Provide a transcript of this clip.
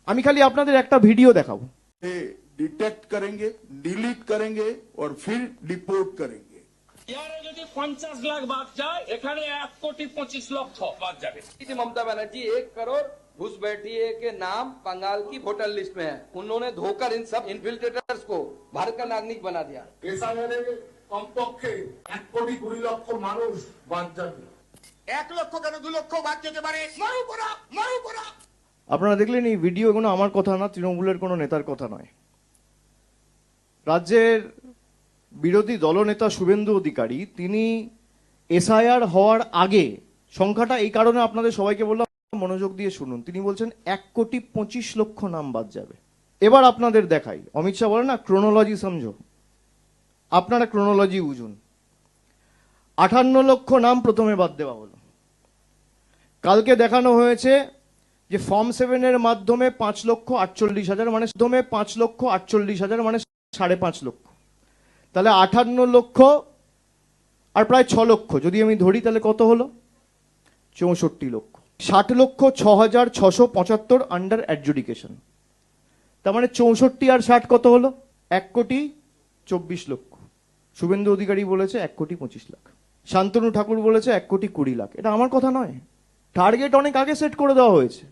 আমি খালি আপনাদের একটা ভিডিও দেখাবো। डिटेक्ट करेंगे, डिलीट करेंगे और फिर डिपोर्ट करेंगे। যদি 50 লাখ বাদ যায় এখানে 1,25,00,000 বাদ যাবে। ममता बनर्जी 1 करोड़ घुसपैठिए के नाम बंगाल की वोटर लिस्ट में है। उन्होंने धोकर इन सब इन्फिल्ट्रेटर्स को भारत का नागरिक बना दिया। কমপক্ষে 1,20,00,000 মানুষ বাদ যাবে। 1 লক্ষ কেন 2 লক্ষ বাদ যেতে পারে। মারু পড়া। আপনারা দেখলেন এই ভিডিও কোনো আমার কথা না, তৃণমূলের কোনো নেতার কথা নয়। রাজ্যের বিরোধী দলনেতা শুভেন্দু অধিকারী তিনি এসআইআর হওয়ার আগে, সংখ্যাটা এই কারণে আপনাদের সবাইকে বললাম মনোযোগ দিয়ে শুনুন, তিনি বলছেন 1,25,00,000 নাম বাদ যাবে। এবার আপনাদের দেখাই, অমিত শাহ বলে না ক্রোনোলজি সমঝো, আপনারা ক্রোনোলজি বুঝুন। 58 লক্ষ নাম প্রথমে বাদ দেওয়া হলো। কালকে দেখানো হয়েছে যে ফর্ম 7 এর মাধ্যমে 5,48,000 মানে 5,48,000 মানে 5.5 লক্ষ, তাহলে 58 লক্ষ আর প্রায় 6 লক্ষ যদি আমি ধরি তাহলে কত হলো? 64 লক্ষ। 60,06,675 আন্ডার অ্যাডজুডিকেশন, তার মানে 64 আর 60 কত হলো? 1,24,00,000। শুভেন্দু অধিকারী বলেছে 1,25,00,000, শান্তনু ঠাকুর বলেছে 1,20,00,000। এটা আমার কথা নয়, টার্গেট অনেক আগে সেট করে দেওয়া হয়েছে।